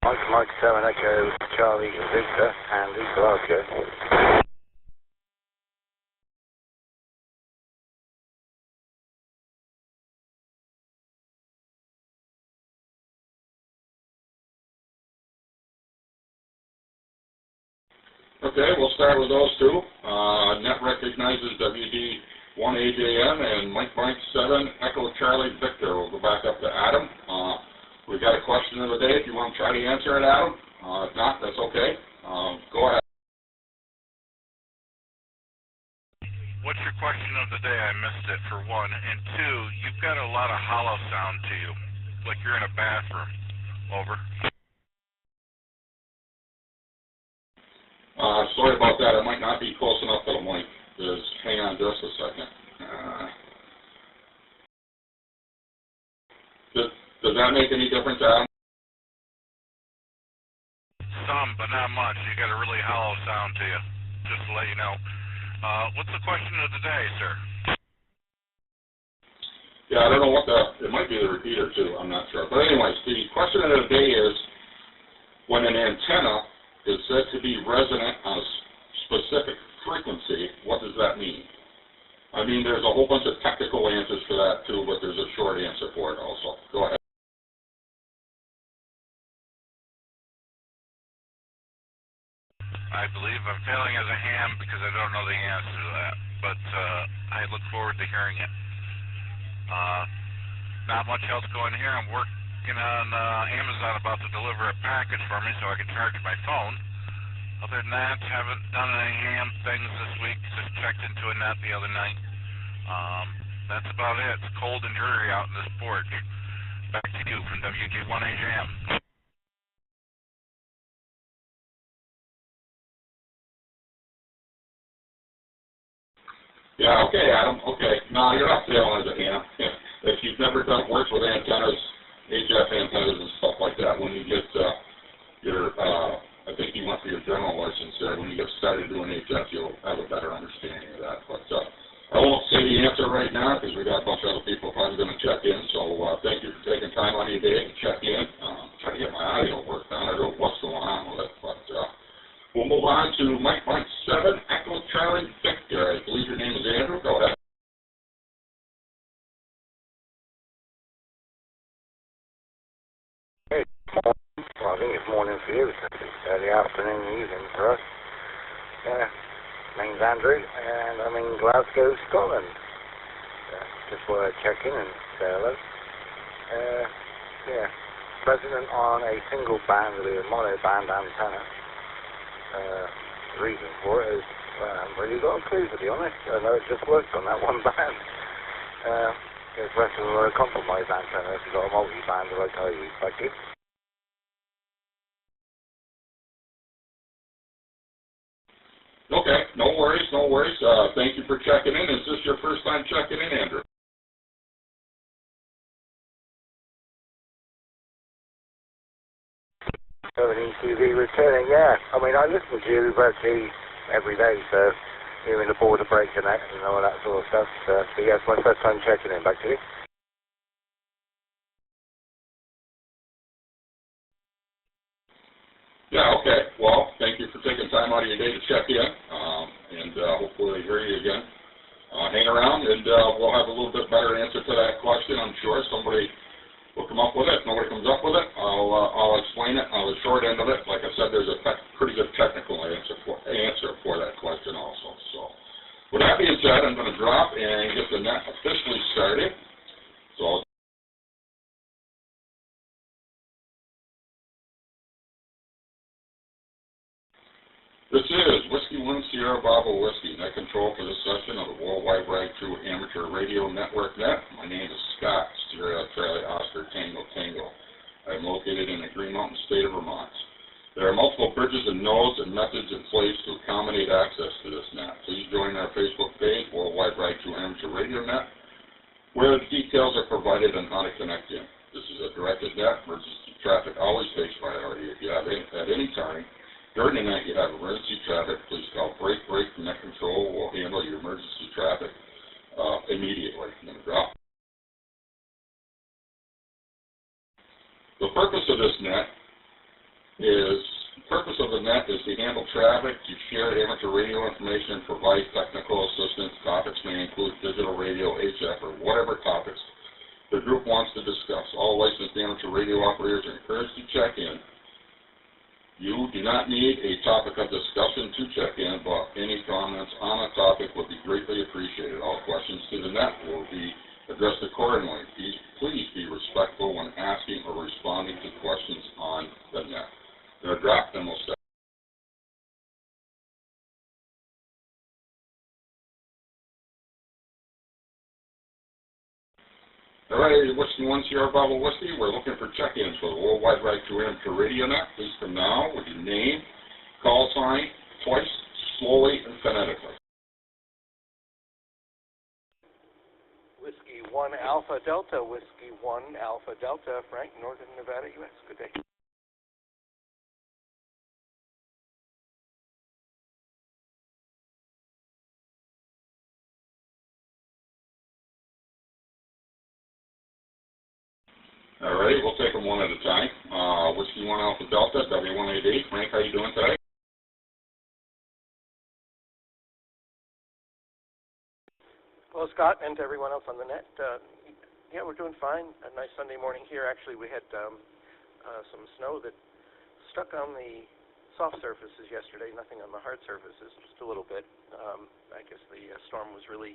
Mike 7 Echo Charlie Victor and Glasgow. Okay, we'll start with those two. Net recognizes WD1AJM and Mike 7 Echo Charlie Victor. We'll go back up to Adam. We've got a question of the day. If you want to try to answer it, Adam. If not, that's okay. Go ahead. What's your question of the day? I missed it, for one. And two, you've got a lot of hollow sound to you, like you're in a bathroom. Over. Sorry about that. I might not be close enough to the mic. Just hang on just a second. Does that make any difference, Adam? Some, but not much. You got a really hollow sound to you, just to let you know. What's the question of the day, sir? Yeah, I don't know what it might be the repeater too, I'm not sure. But anyways, the question of the day is, when an antenna is said to be resonant on a specific frequency, what does that mean? I mean, there's a whole bunch of technical answers for that too, but there's a short answer for it also. Go ahead. I believe I'm failing as a ham because I don't know the answer to that, but I look forward to hearing it. Not much else going here. I'm working on Amazon about to deliver a package for me so I can charge my phone. Other than that, haven't done any ham things this week. Just checked into a net the other night. That's about it. It's cold and dreary out in this porch. Back to you from WD1AJM. Yeah, okay, Adam, okay. No, you're not failing as a ham. If you've never done work with antennas, HF antennas and stuff like that, when you get I think you went for your general license there, when you get started doing HF, you'll have a better understanding of that. But I won't say the answer right now because we got a bunch of other people probably going to check in. So thank you for taking time out of your day to check in. Trying to get my audio worked on. I don't know what's going on with it, but we'll move on to Mike 7 Echo Charlie Victor. I believe your name is Andrew. Go ahead. Hey, well, I think it's morning for you. It's early afternoon, evening for us. Name's Andrew, and I'm in Glasgow, Scotland. Just want to check in and say hello. Resident on a single band with a mono-band antenna. The reason for it is I haven't really got a clue, to be honest. I know it just works on that one band. The rest of them are a compromised antenna if you've got a multi-band like I use. Thank you. Okay, no worries, no worries. Thank you for checking in. Is this your first time checking in, Andrew? TV returning, yeah. I mean, I listen to you virtually every day, so you're in the border break and that and all that sort of stuff. So yeah, it's my first time checking in. Back to you. Yeah, okay. Well, thank you for taking time out of your day to check in, and hopefully hear you again. Hang around, and we'll have a little bit better answer to that question. I'm sure somebody will come up with it. If nobody comes up with it, I'll explain it on the short end of it. Like I said, there's a pretty good technical answer for that question also. So, with that being said, I'm going to drop and get the net officially started. So. This is Whiskey 1 Sierra Bravo Whiskey, net control for this session of the Worldwide Rag True Amateur Radio Network Net. My name is Scott, Sierra Charlie Oscar Tango Tango. I'm located in the Green Mountain State of Vermont. There are multiple bridges and nodes and methods in place to accommodate access to this net. Please join our Facebook page, Worldwide Rag True Amateur Radio Net, where the details are provided on how to connect in. This is a directed net. Emergency traffic always takes priority. If you have at any time during the night you have emergency traffic, please call Break Net Control. We'll handle your emergency traffic immediately. I'm going to drop. The purpose of this net The purpose of the net is to handle traffic, to share amateur radio information, provide technical assistance. Topics may include digital radio, HF, or whatever topics the group wants to discuss. All licensed amateur radio operators are encouraged to check in. You do not need a topic of discussion to check in, but any comments on a topic would be greatly appreciated. All questions to the net will be addressed accordingly. Please be respectful when asking or responding to questions on the net. I'm going to drop them. We'll start. All right, Whiskey 1 Sierra Bravo Whiskey, we're looking for check-ins for the Worldwide Right to Amateur Radio Net. Please come now with your name, call sign, twice, slowly, and phonetically. Whiskey 1 Alpha Delta, Whiskey 1 Alpha Delta, Frank, Northern Nevada, U.S. Good day. All right, we'll take them one at a time. Whiskey 1 Alpha Delta, W188. Frank, how you doing today? Hello, Scott, and to everyone else on the net. Yeah, we're doing fine. A nice Sunday morning here. Actually, we had some snow that stuck on the soft surfaces yesterday, nothing on the hard surfaces, just a little bit. I guess the storm was really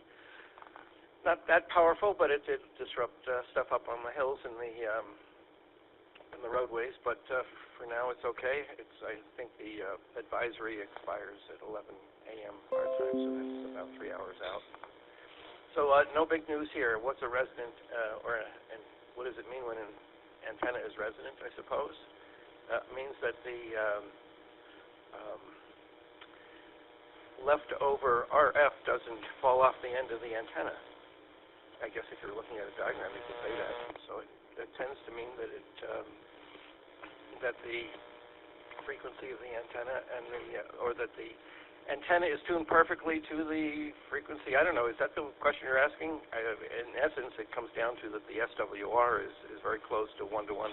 not that powerful, but it did disrupt stuff up on the hills and the roadways. But for now, it's okay. I think the advisory expires at 11 a.m. our time, so that's about 3 hours out. So no big news here. What's a resident, and what does it mean when an antenna is resident? I suppose it means that the leftover RF doesn't fall off the end of the antenna. I guess if you're looking at a diagram, you could say that. So it tends to mean that that the frequency of the antenna and or that the antenna is tuned perfectly to the frequency. I don't know. Is that the question you're asking? In essence, it comes down to that the SWR is very close to 1-to-1.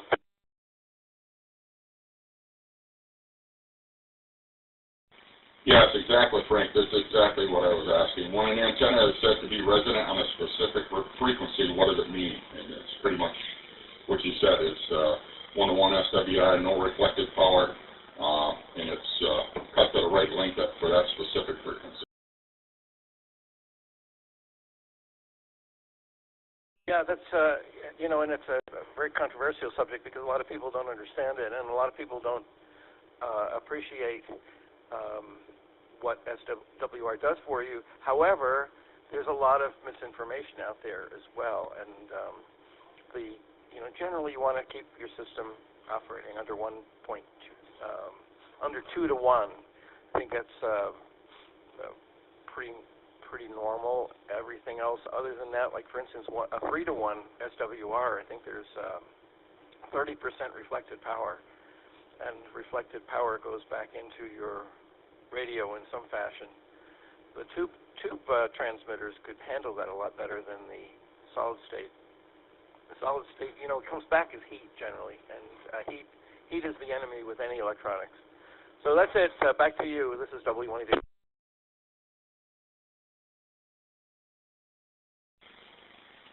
Yes, exactly, Frank. That's exactly what I was asking. When an antenna is said to be resident on a specific frequency, what does it mean? And it's pretty much what you said. It's 1-to-1 SWI, no reflected power, and it's cut to the right length for that specific frequency. Yeah, that's, and it's a very controversial subject because a lot of people don't understand it, and a lot of people don't appreciate what SWR does for you. However, there's a lot of misinformation out there as well, and generally you want to keep your system operating under 1.2, under 2-to-1. I think that's pretty normal. Everything else other than that, like for instance, a 3-to-1 SWR, I think there's 30% reflected power, and reflected power goes back into your radio in some fashion. The tube transmitters could handle that a lot better than the solid state. The solid state, it comes back as heat generally, and heat is the enemy with any electronics. So that's it. Back to you. This is W188.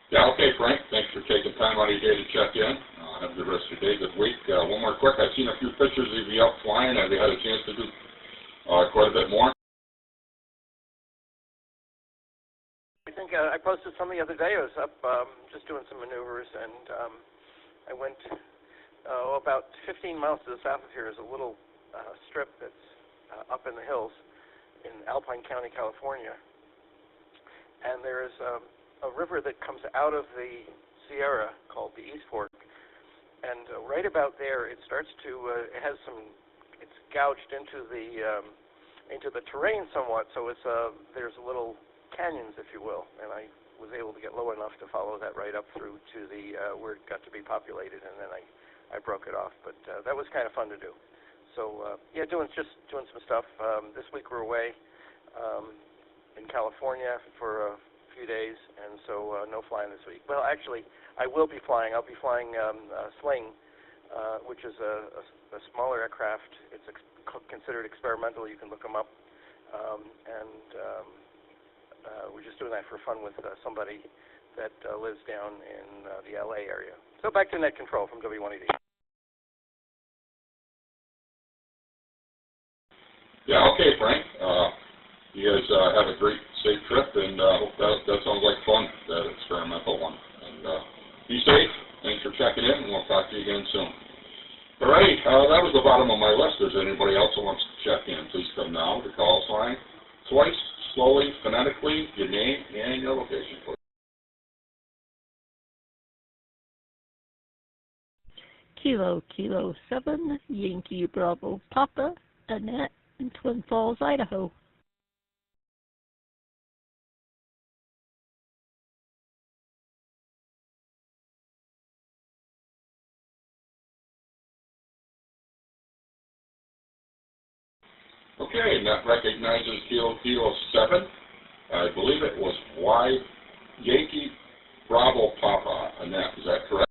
Yeah, okay, Frank. Thanks for taking time out of your day to check in. Have a good rest of your day, good week. One more quick. I've seen a few pictures of you out flying. Have you had a chance to do quite a bit more? I think I posted some the other day. I was up just doing some maneuvers, and I went about 15 miles to the south of here is a little strip that's up in the hills in Alpine County, California. And there's a river that comes out of the Sierra called the East Fork. And right about there, it starts to, it's gouged into the terrain somewhat, so there's little canyons, if you will, and I was able to get low enough to follow that right up through to the where it got to be populated, and then I broke it off. But that was kind of fun to do. So yeah, doing some stuff. This week we're away in California for a few days, and so no flying this week. Well, actually, I will be flying. I'll be flying Sling which is a smaller aircraft. It's considered experimental. You can look them up. We're just doing that for fun with somebody that lives down in the LA area. So back to net control from W180. Yeah, okay, Frank. You guys have a great, safe trip, and hope that sounds like fun, that experimental one. And be safe. Thanks for checking in, and we'll talk to you again soon. All right, that was the bottom of my list. If there's anybody else who wants to check in, please come now. The call sign twice, slowly, phonetically, your name and your location, please. Kilo 7, Yankee Bravo Papa, Annette in Twin Falls, Idaho. Okay, and that recognizes Kilo 7. I believe it was Yankee Bravo Papa, Annette. Is that correct?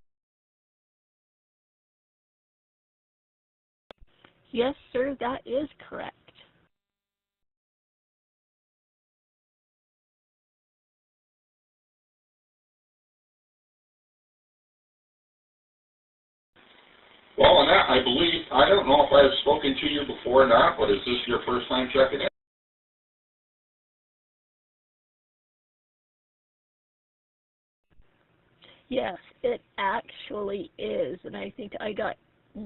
Yes, sir, that is correct. Well, Annette, I don't know if I have spoken to you before or not, but is this your first time checking in? Yes, it actually is, and I think I got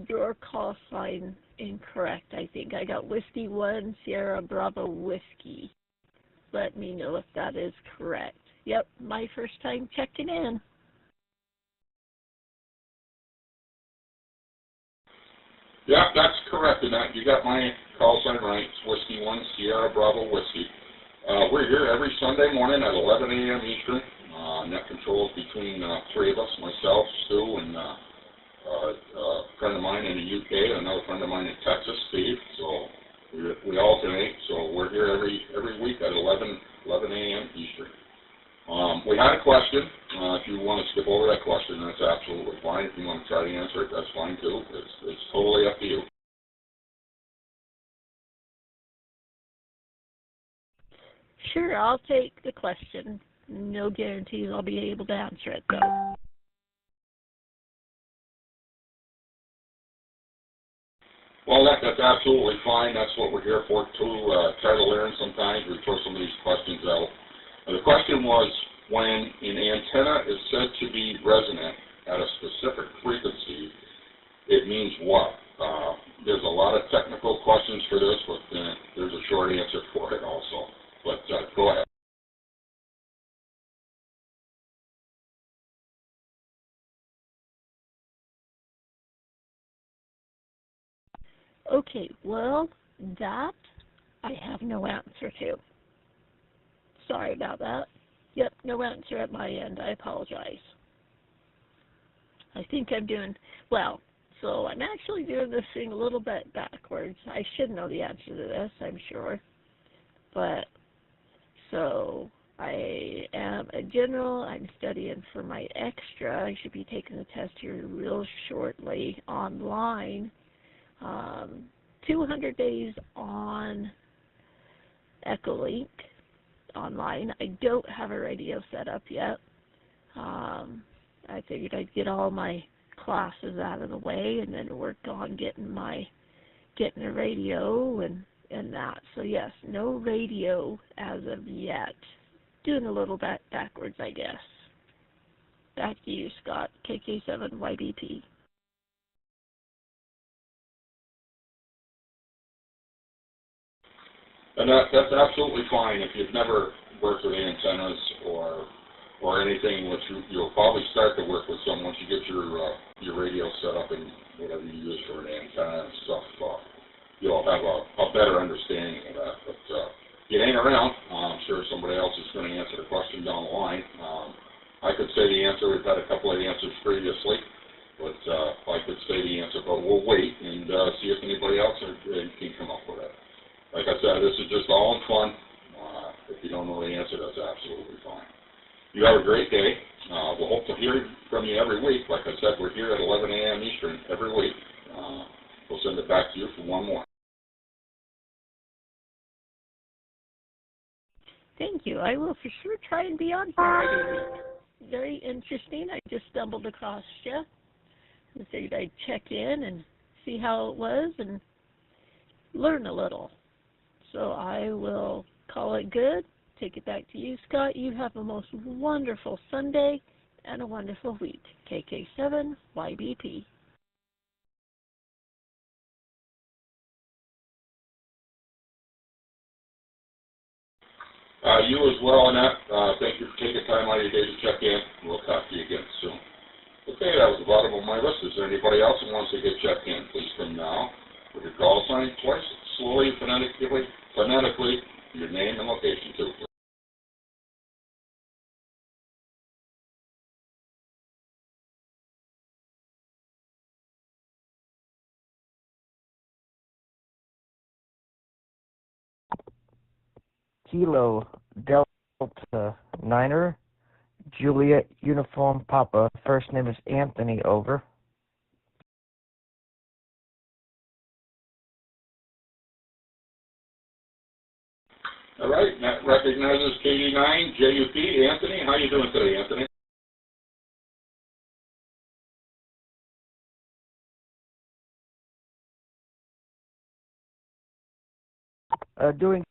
your call sign incorrect. I think I got Whiskey 1, Sierra Bravo Whiskey. Let me know if that is correct. Yep, my first time checking in. Yeah, that's correct, Annette. You got my call sign right. It's Whiskey 1, Sierra Bravo Whiskey. We're here every Sunday morning at 11 a.m. Eastern. Net controls between three of us, myself, Stu, and a friend of mine in the UK, and another friend of mine in Texas, Steve. So we alternate. So we're here every week at 11 a.m. Eastern. We had a question. If you want to skip over that question, that's absolutely fine. If you want to try to answer it, that's fine too. It's totally up to you. Sure, I'll take the question. No guarantees I'll be able to answer it, though. Well, that's absolutely fine. That's what we're here for, to try to learn sometimes. We throw some of these questions out. The question was, when an antenna is said to be resonant at a specific frequency, it means what? There's a lot of technical questions for this, but there's a short answer for it also. But go ahead. Okay, well, that I have no answer to. Sorry about that. Yep, no answer at my end. I apologize. I think I'm doing, well, so I'm actually doing this thing a little bit backwards. I should know the answer to this, I'm sure. But, so, I am a general. I'm studying for my extra. I should be taking the test here real shortly online. 200 days on EchoLink online. I don't have a radio set up yet. I figured I'd get all my classes out of the way and then work on getting a radio and that. So yes, no radio as of yet. Doing a little bit backwards, I guess. Back to you, Scott, KK7YBP. And that's absolutely fine. If you've never worked with antennas or anything, which you'll probably start to work with some once you get your radio set up and whatever you use for an antenna and stuff. You'll have a better understanding of that. But you hang around. I'm sure somebody else is going to answer the question down the line. I could say the answer. We've had a couple of answers previously, but I could say the answer. But we'll wait and see if anybody else can come up with it. Like I said, this is just all in fun. If you don't know the answer, that's absolutely fine. You have a great day. We'll hope to hear from you every week. Like I said, we're here at 11 a.m. Eastern. monitoring every week. We'll send it back to you for one more. Thank you. I will for sure try and be on here every week. Very interesting. I just stumbled across you. I figured I'd check in and see how it was and learn a little. So I will call it good. Take it back to you, Scott. You have a most wonderful Sunday and a wonderful week. KK7YBP. You as well, Annette. Thank you for taking time out of your day to check in. We'll talk to you again soon. Okay, that was the bottom of my list. Is there anybody else who wants to get checked in? Please come now with your call sign twice, slowly, phonetically, your name and location too. Kilo Delta Niner, Juliet Uniform Papa. First name is Anthony, over. All right, that recognizes KD9, JUP. Anthony, how you doing today, Anthony? Doing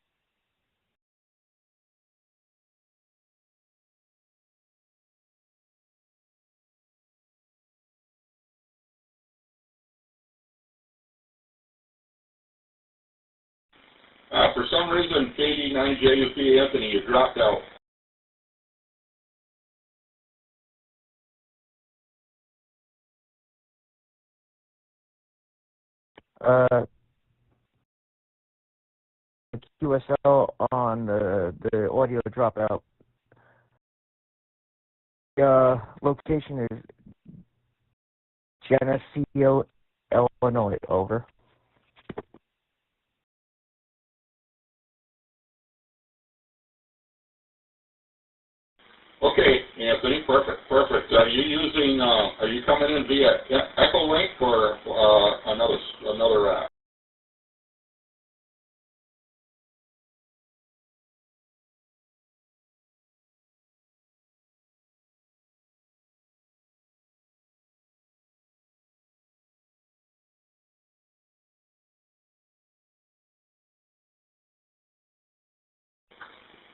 For some reason, KD9, JUP, Anthony, you dropped out. QSL on the audio dropout. Location is Geneseo, Illinois, over. Okay, Anthony, perfect. Are you coming in via EchoLink or another app?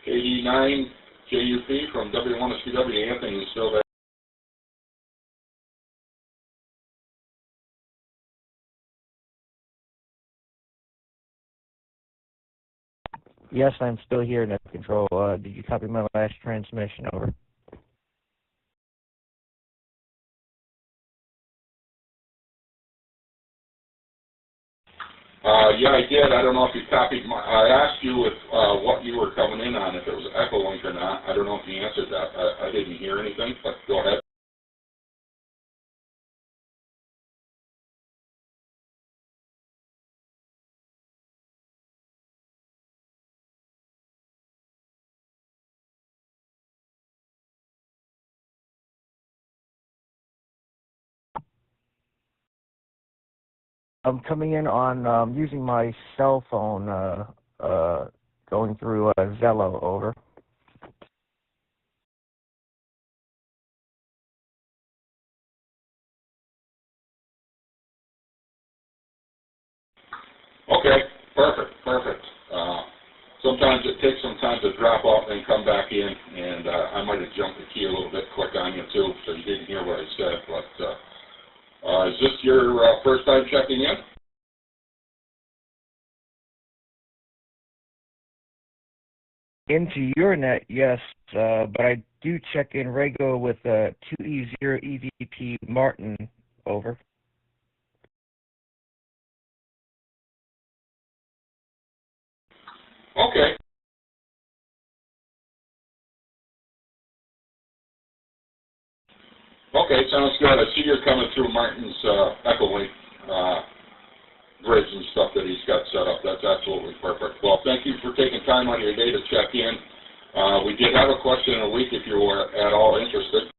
KD9 JUP from W1SPW. Anthony, you still there? Yes, I'm still here, Net Control. Did you copy my last transmission, over? Yeah, I did. I don't know if you copied I asked you if what you were coming in on, if it was EchoLink or not. I don't know if you answered that. I didn't hear anything, but go ahead. I'm coming in on using my cell phone, going through Zello, over. Okay, perfect. Sometimes it takes some time to drop off and come back in, and I might have jumped the key a little bit quick on you too, so you didn't hear what I said, but is this your first time checking in? Into your net, yes, but I do check in regular with 2E0 EVP Martin, over. Okay. Okay, sounds good. I see you're coming through Martin's EchoLink grids and stuff that he's got set up. That's absolutely perfect. Well, thank you for taking time out of your day to check in. We did have a question a week if you were at all interested.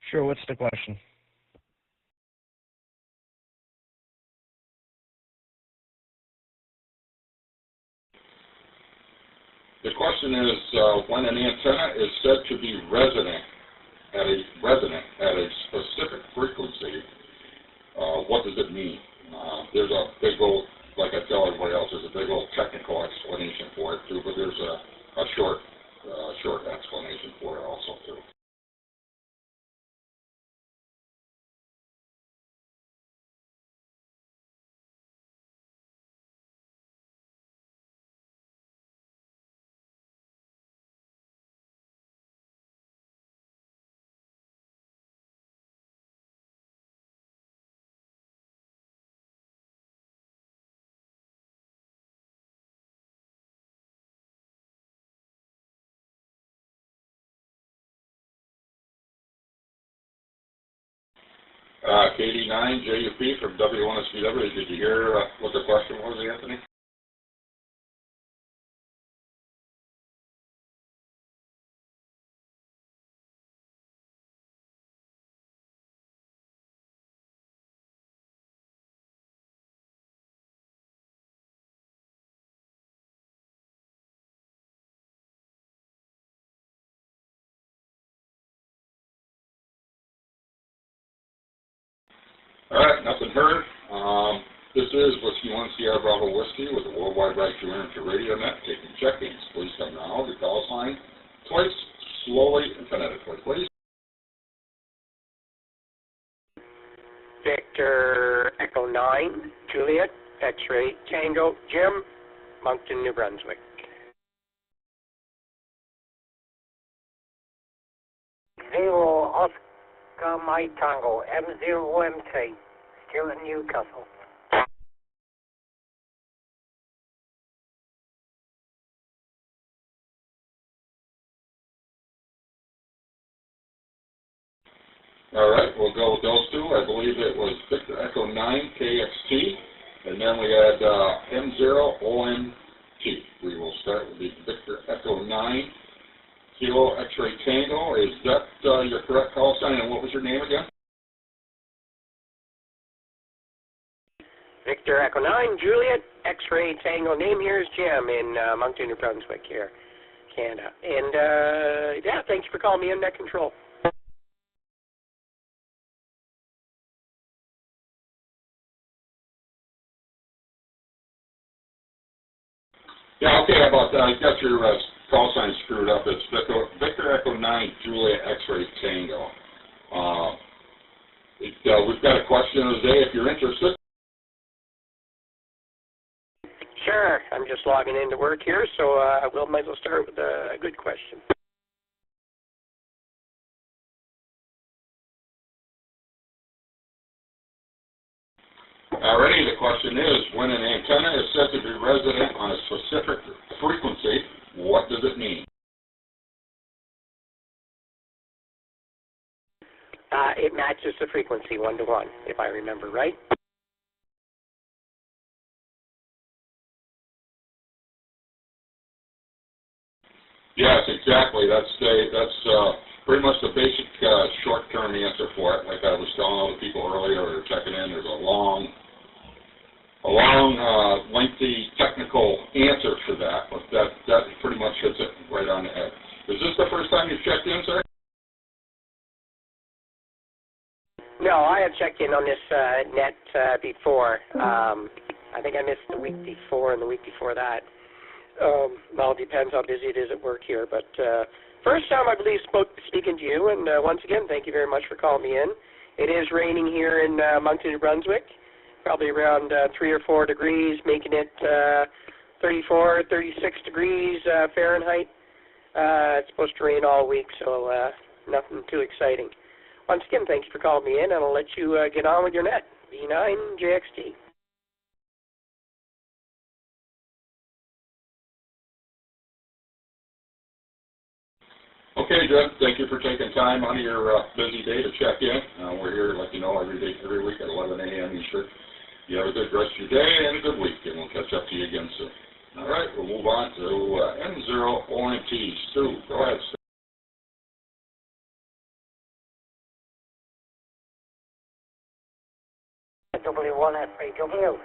Sure, what's the question? The question is, when an antenna is said to be resident at a specific frequency, what does it mean? There's a big old, like I tell everybody else, there's a big old technical explanation for it too, but there's a short explanation for it also too. KD9 JUP from W1SBW. Did you hear what the question was, Anthony? All right, nothing heard. This is Whiskey 1 Sierra Bravo Whiskey with the Worldwide Right to Amateur Radio Net taking check-ins. Please come now. The call sign twice, slowly and phonetically, please. Victor Echo 9, Juliet, X-Ray Tango, Jim, Moncton, New Brunswick. Zero Oscar Mike Tango, M0MT, still in Newcastle. All right, we'll go with those two. I believe it was Victor Echo 9 KXT, and then we had M0OMT. We will start with the Victor Echo 9 Kilo X-Ray Tango. Is that your correct call sign, and what was your name again? Victor Echo 9, Juliet, X-Ray Tango. Name here is Jim in Moncton, New Brunswick here, Canada. And yeah, thanks for calling me in Net Control. Yeah, okay, how about that? I got your call sign screwed up. It's Victor Echo 9 Juliet X-Ray Tango. We've got a question of the day if you're interested. Sure, I'm just logging into work here, so I might as well start with a good question. Alrighty, the question is, when an antenna is said to be resident on a specific frequency, what does it mean? It matches the frequency 1-to-1, if I remember right. Yes, exactly. That's pretty much the basic short-term answer for it. Like I was telling all the people earlier who were checking in, there's a long, lengthy technical answer for that, but that pretty much hits it right on the head. Is this the first time you've checked in, sir? No, I have checked in on this net before. I think I missed the week before and the week before that. Well, it depends how busy it is at work here, but first time I believe speaking to you, and once again, thank you very much for calling me in. It is raining here in Moncton, New Brunswick, probably around 3 or 4 degrees, making it 34, 36 degrees Fahrenheit. It's supposed to rain all week, so nothing too exciting. Once again, thanks for calling me in, and I'll let you get on with your net, V9JXT. Okay, Jeff, thank you for taking time out of your busy day to check in. We're here to let you know every week at 11 a.m. Eastern. You have a good rest of your day and a good week, and we'll catch up to you again soon. All right, we'll move on to M0OMT. Stu, go ahead, Stu. W1SBW.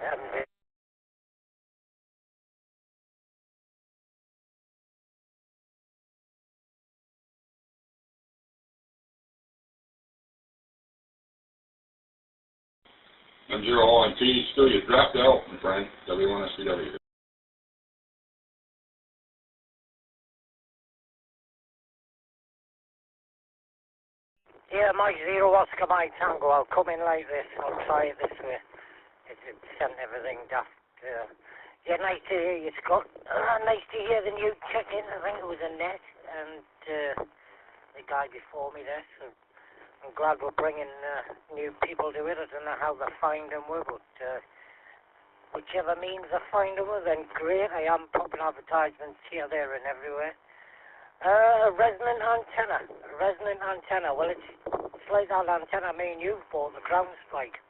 And, M0ONT, still you dropped out, my friend. W1SBW. yeah, Mike Zero Oscar Mike Tango. I'll come in like this. I'll try it this way. It sent everything daft. Yeah, nice to hear you, Scott. Nice to hear the new check-in. I think it was Annette and the guy before me there. So I'm glad we're bringing new people to it. I don't know how they find them with, but whichever means they find them with, then great. I am popping advertisements here, there, and everywhere. A resonant antenna. Well, it's like that antenna me and you bought, the ground spike.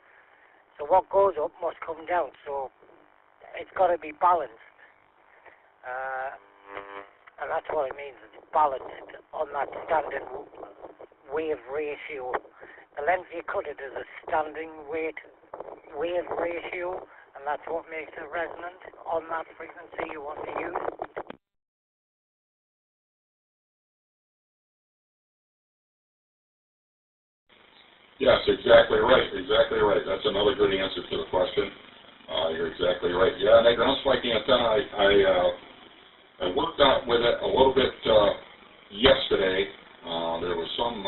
So what goes up must come down. So it's got to be balanced. And that's what it means. It's balanced on that standard wave ratio. The length you cut it is a standing wave ratio, and that's what makes it resonant on that frequency you want to use. Yes, exactly right. Exactly right. That's another good answer to the question. You're exactly right. Yeah, that ground spike antenna, I worked out with it a little bit yesterday. There was some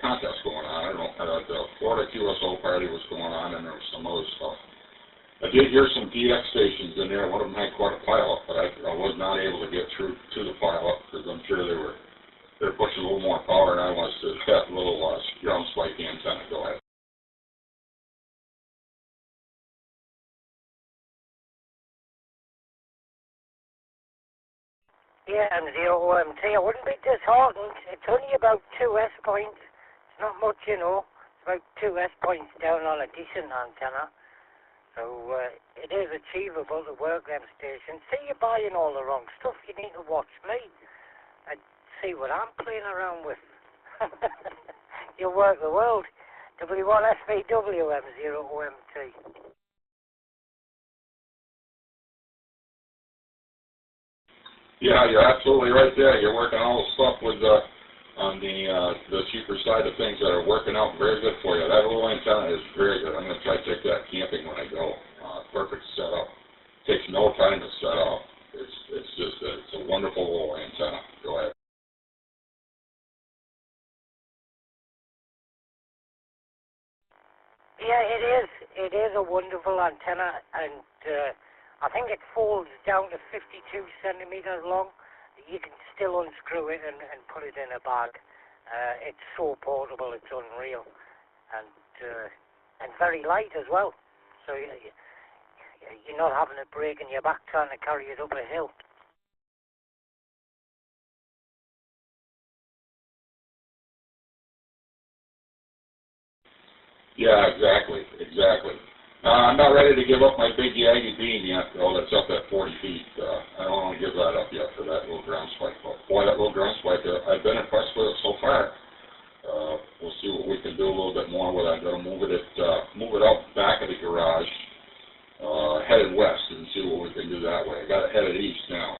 contest going on. I don't know, the Florida QSO party was going on, and there was some other stuff. I did hear some DX stations in there. One of them had quite a pileup, but I was not able to get through to the pileup because I'm sure they're pushing a little more power than I was to that little ground spike antenna. Go ahead. Yeah, and the OMT, I wouldn't be disheartened. It's only about 2 S points. It's not much, you know. It's about 2 S points down on a decent antenna. So it is achievable to work them stations. See, you're buying all the wrong stuff. You need to watch me and see what I'm playing around with. You'll work the world. W1SVW M0OMT. Yeah, you're absolutely right there. You're working all the stuff with on the cheaper side of things that are working out very good for you. That little antenna is very good. I'm going to try to take that camping when I go. Perfect setup. Takes no time to set up. It's just it's a wonderful little antenna. Go ahead. Yeah, it is. It is a wonderful antenna, and I think it falls down to 52 centimeters long. You can still unscrew it and put it in a bag. It's so portable, it's unreal, and very light as well. So you're not having it breaking your back trying to carry it up a hill. Yeah, exactly. I'm not ready to give up my big Yagi beam yet, though. That's up at 40 feet. I don't want to give that up yet for that little ground spike. But boy, that little ground spike, I've been impressed with it so far. We'll see what we can do a little bit more with it. I'm going to move it out back of the garage, headed west, and see what we can do that way. I got it headed east now.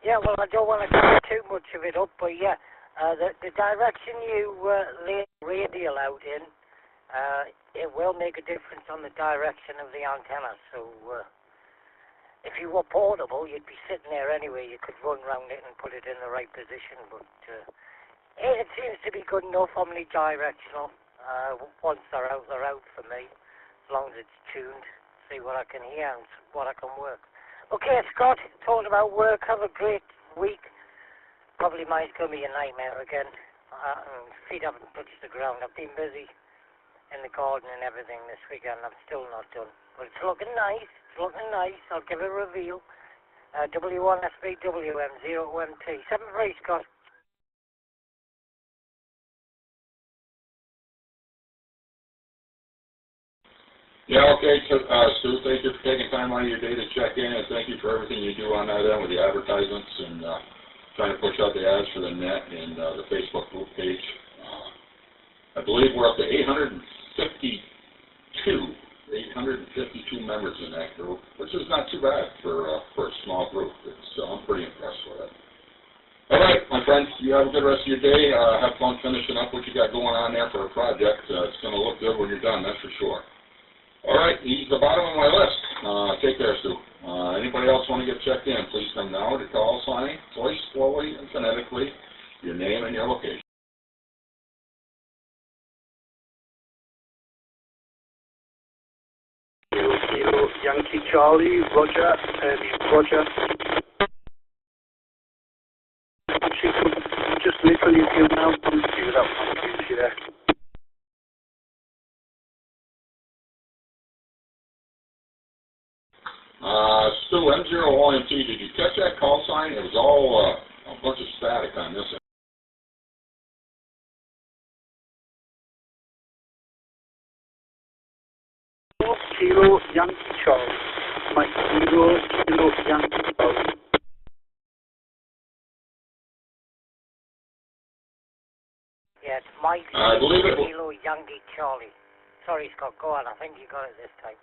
Yeah, well, I don't want to cover too much of it up, but yeah, the direction you lay the radial out in, it will make a difference on the direction of the antenna. So if you were portable, you'd be sitting there anyway. You could run around it and put it in the right position, but it seems to be good enough omnidirectional. Once they're out for me, as long as it's tuned. See what I can hear and what I can work. Okay, Scott, talking about work, have a great week. Probably mine's going to be a nightmare again. Feet haven't touched the ground. I've been busy in the garden and everything this weekend. I'm still not done. But it's looking nice. I'll give it a reveal. W1SVW M0OMT. 7-3, Scott. Yeah, okay, Stu, thank you for taking time out of your day to check in, and thank you for everything you do on that end with the advertisements, and trying to push out the ads for the net and the Facebook group page. I believe we're up to 852 members in that group, which is not too bad for a small group. I'm pretty impressed with it. All right, my friends, you have a good rest of your day. Have fun finishing up what you got going on there for a project. It's going to look good when you're done, that's for sure. All right, he's the bottom of my list. Take care, Stu. Anybody else want to get checked in, please come now to call sign, twice slowly and phonetically, your name and your location. Kilo Yankee Charlie, Roger, Roger. She could just literally feel now from you without confusing there. Stu, M0OMT, did you catch that call sign? It was all a bunch of static on this end. Kilo Yankee Charlie. Mike Kilo Yankee Charlie. Yeah, it's Mike I believe it. Kilo Yankee Charlie. Sorry, Scott, go on. I think you got it this time.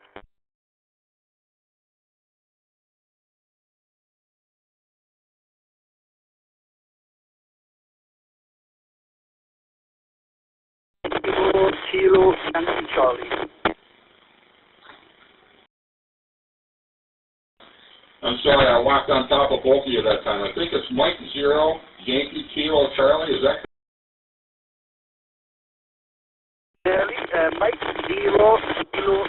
Kilo Yankee Charlie. I'm sorry, I walked on top of both of you that time. I think it's Mike 0, Yankee Kilo Charlie. Is that Mike 0, Kilo.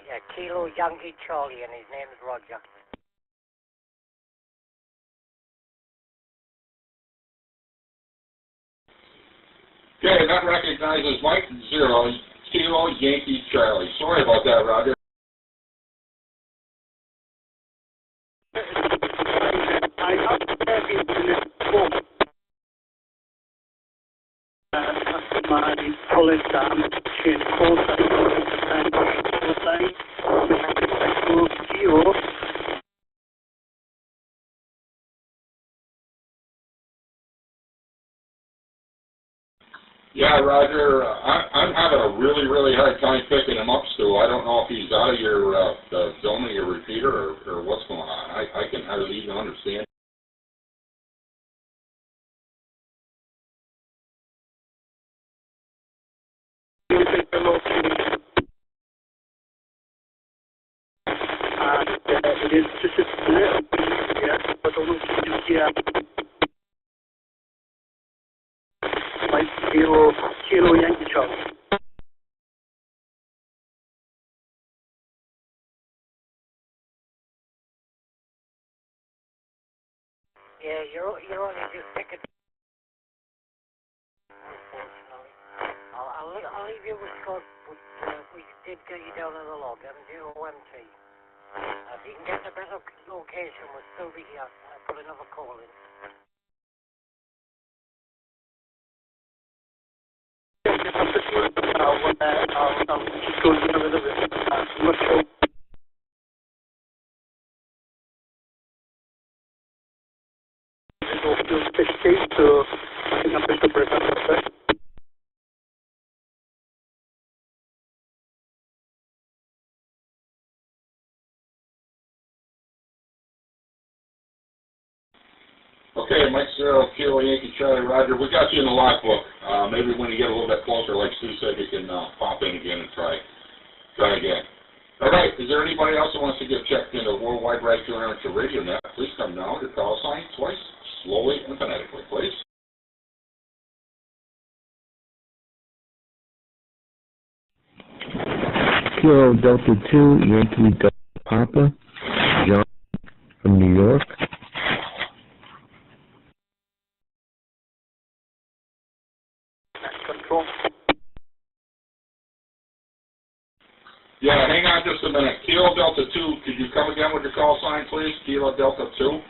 Yeah, Kilo Yankee Charlie, and his name is Roger. okay? That recognizes Mike 0, Kilo Yankee Charlie. Sorry about that, Roger. I have been in this book. My colleague Sam, she's called and Kilo. Yeah, Roger, I'm having a really hard time picking him up, Stu. I don't know if he's out of your the zone of your repeater or what's going on. I can hardly even understand. And it is just a little bit easier, but I want to hear my Kilo Yankee Charlie. Yeah, you're only just picking. Unfortunately, I'll leave you with Scott, but we did get you down on the log, M0MT. If you can get a better location, we'll still be here. I'll put another call in. I'll just go a little bit. I'm not sure. So I think I'm going to present it. Okay, Mike 0, Kilo Yankee Charlie, Roger. We got you in the logbook. Maybe when you get a little bit closer, like Stu said, you can pop in again and try again. All right, is there anybody else who wants to get checked into Worldwide Radio Net? Please come now to call sign twice, slowly and phonetically, please. Kilo Delta 2, Yankee Delta Papa, John from New York. Control. Yeah, hang on just a minute. Kilo Delta 2, could you come again with your call sign, please? Kilo Delta 2.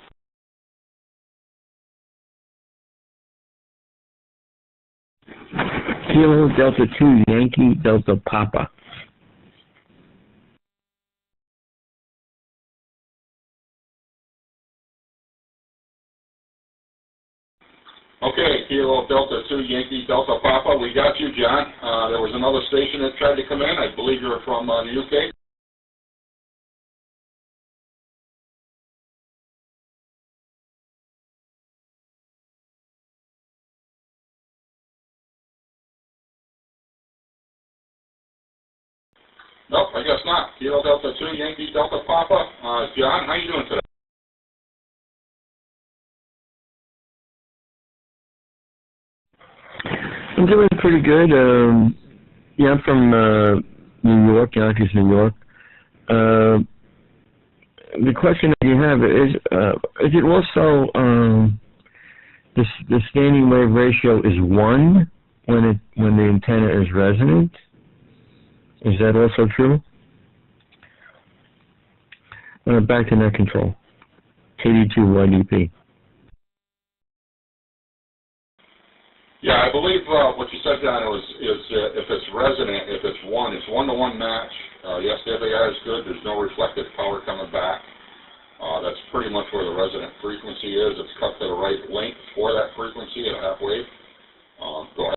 Kilo Delta 2 Yankee Delta Papa. Okay, Kilo Delta 2 Yankee Delta Papa, we got you, John. There was another station that tried to come in. I believe you're from the UK. Nope, I guess not. Kilo Delta 2 Yankee Delta Papa. John, how you doing today? I'm doing pretty good. Yeah, I'm from New York, Yonkers, New York. The question that you have is it also the standing wave ratio is 1 when the antenna is resonant? Is that also true? Back to net control. KD2YDP. Yeah, I believe what you said, John, is if it's resonant, if it's 1, it's 1-to-1 match. Yes, the FAI is good. There's no reflected power coming back. That's pretty much where the resonant frequency is. It's cut to the right length for that frequency at half wave. Go ahead.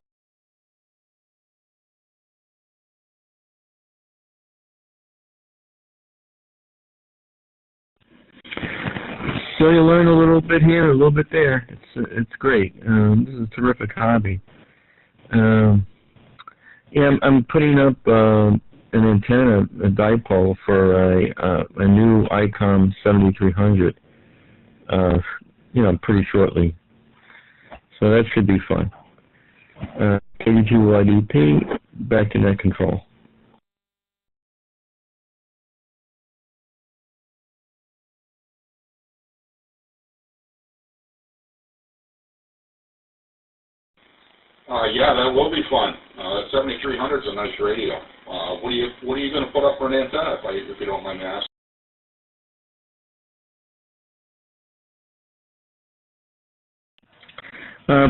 So you learn a little bit here, a little bit there. It's great. This is a terrific hobby. Yeah, I'm putting up an antenna, a dipole for a new ICOM 7300. Pretty shortly. So that should be fun. KD2YDP, back to net control. Yeah, that will be fun. That 7300 is a nice radio. What are you going to put up for an antenna, if you don't mind me asking?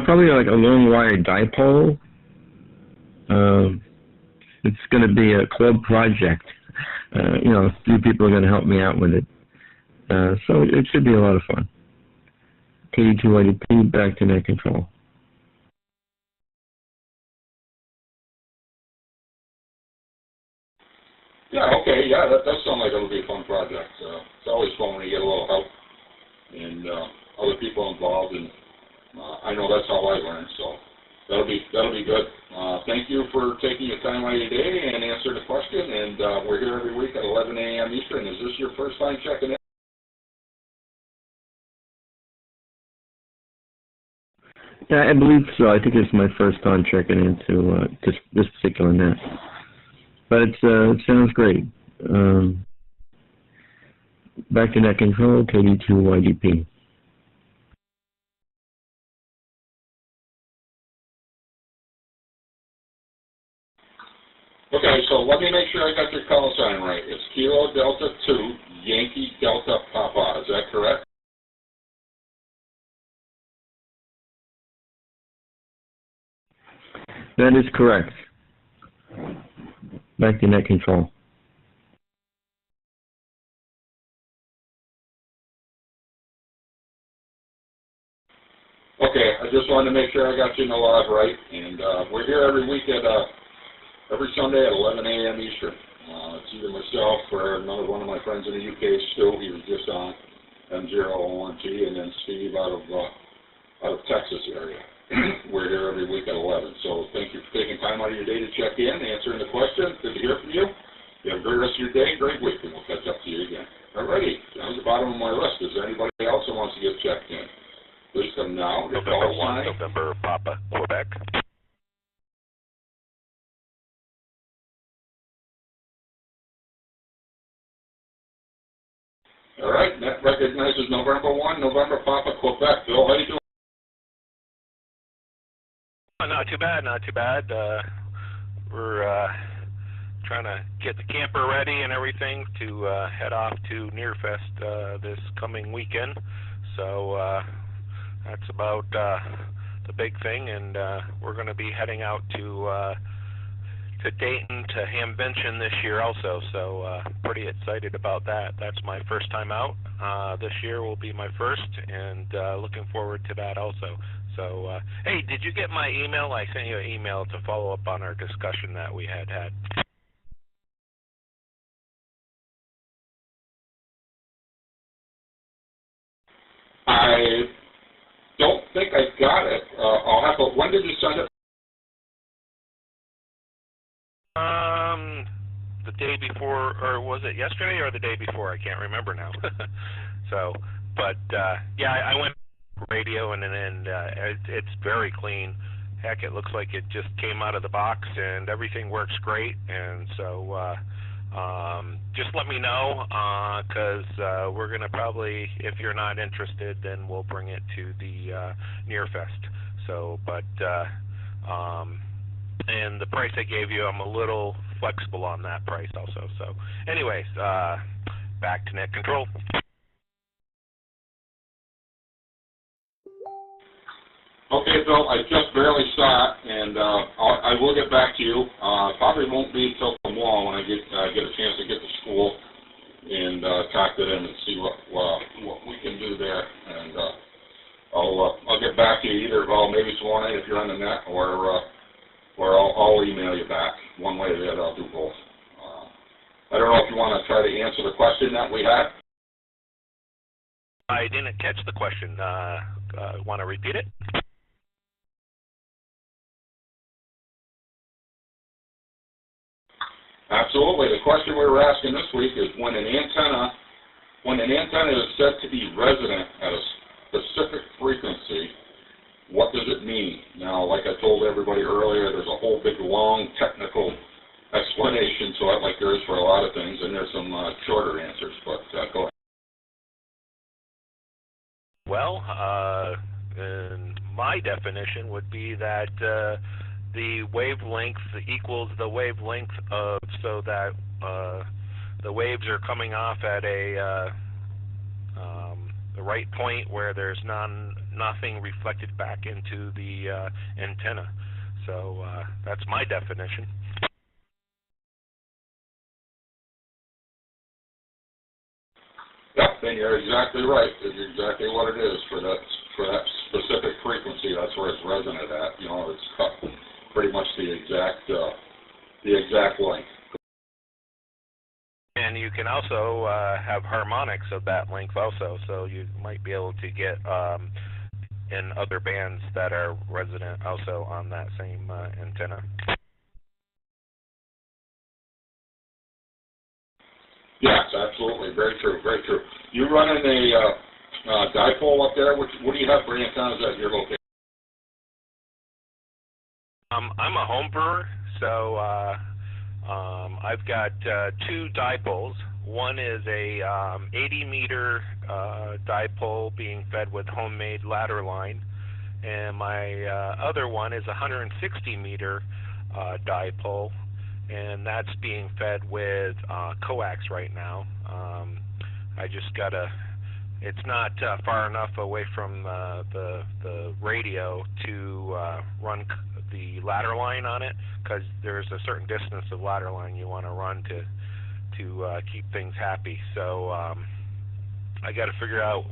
Probably like a long wire dipole. It's going to be a club project. A few people are going to help me out with it. So it should be a lot of fun. KD2YDP, back to net control. Yeah, okay, yeah, that does sound like it'll be a fun project. It's always fun when you get a little help and other people involved, and I know that's how I learned, so that'll be good. Thank you for taking your time out of your day and answering the question, and we're here every week at 11 a.m. Eastern. Is this your first time checking in? Yeah, I believe so. I think it's my first time checking into this particular net. But it sounds great. Back to net control, KD2YDP. Okay, so let me make sure I got your call sign right. It's Kilo Delta 2 Yankee Delta Papa. Is that correct? That is correct. Back to net control. Okay, I just wanted to make sure I got you in the log right, and we're here every week at every Sunday at 11 a.m. Eastern. It's either myself or another one of my friends in the UK, Stu. He was just on M001T, and then Steve out of Texas area. We're here every week at 11. So thank you for taking time out of your day to check in, answering the question. Good to hear from you. You have a great rest of your day, great week, and we'll catch up to you again. Alrighty, down to the bottom of my list. Is there anybody else that wants to get checked in? Please come now. November 1, November Papa, Quebec. All right, that recognizes November 1, November Papa, Quebec. Bill, how you doing? Not too bad, not too bad. We're trying to get the camper ready and everything to head off to Nearfest this coming weekend. So that's about big thing, and we're going to be heading out to Dayton to Hamvention this year also, so pretty excited about that. That's my first time out. This year will be my first, and looking forward to that also. So, hey, did you get my email? I sent you an email to follow up on our discussion that we had. I don't think I got it. I'll have to, when did you send it? The day before, or was it yesterday or the day before? I can't remember now. So, but yeah, I went radio, and it's very clean. Heck, it looks like it just came out of the box, and everything works great. And so, just let me know, because we're gonna probably, if you're not interested, then we'll bring it to the Nearfest. So, but and the price I gave you, I'm a little flexible on that price also. So, anyways, back to net control. Okay, Bill, I just barely saw it, and I will get back to you. Probably won't be until tomorrow when I get a chance to get to school and talk to them and see what we can do there. And I'll get back to you either, maybe tomorrow night if you're on the net, or I'll email you back. One way or the other, I'll do both. I don't know if you want to try to answer the question that we had. I didn't catch the question. Want to repeat it? Absolutely. The question we were asking this week is when an antenna is said to be resident at a specific frequency, what does it mean? Now, like I told everybody earlier, there's a whole big, long, technical explanation to it, like there is for a lot of things, and there's some shorter answers, but go ahead. Well, my definition would be that the wavelength equals the wavelength of, so that the waves are coming off at a the right point where there's nothing reflected back into the antenna. So that's my definition. Yep, then you're exactly right. It's exactly what it is for that specific frequency. That's where it's resonant at. You know, it's cut pretty much the exact length. And you can also have harmonics of that length also, so you might be able to get in other bands that are resonant also on that same antenna. Yes, absolutely. Very true, very true. You running a dipole up there? What do you have for antennas at your location? I'm a home brewer, so I've got two dipoles. One is a 80-meter dipole being fed with homemade ladder line, and my other one is a 160-meter dipole, and that's being fed with coax right now. I just gotta, it's not far enough away from the radio to run the ladder line on it, because there's a certain distance of ladder line you want to run to keep things happy. So I got to figure out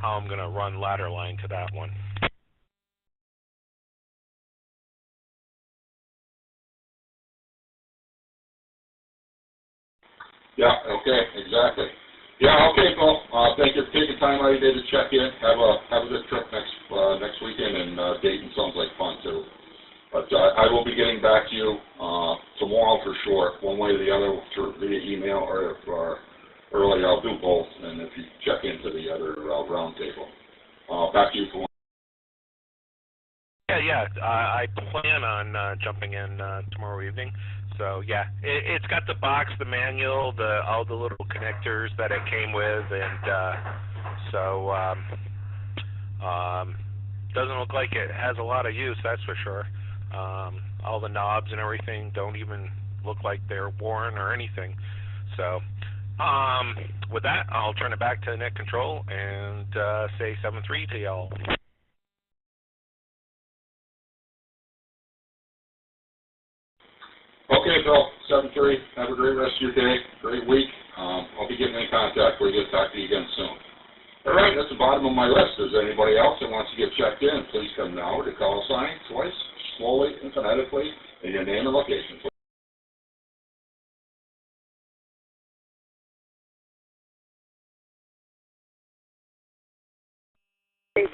how I'm going to run ladder line to that one. Yeah, okay, exactly. Yeah, okay, Paul. Thank you for taking time out of your day to check in. Have a good trip next weekend, and Dayton sounds like fun too. But I will be getting back to you tomorrow for sure, one way or the other, via email, or if early, I'll do both, and if you check into the other roundtable. Back to you for one. Yeah, I plan on jumping in tomorrow evening. So yeah, it's got the box, the manual, all the little connectors that it came with, and so doesn't look like it has a lot of use, that's for sure. All the knobs and everything don't even look like they're worn or anything. So with that, I'll turn it back to net control and say 7-3 to y'all. Okay, Bill, 7:30. Have a great rest of your day. Great week. I'll be getting in contact with you. Talk to you again soon. All right, that's the bottom of my list. Is there anybody else that wants to get checked in? Please come now to call sign twice, slowly and phonetically, and your name and location. And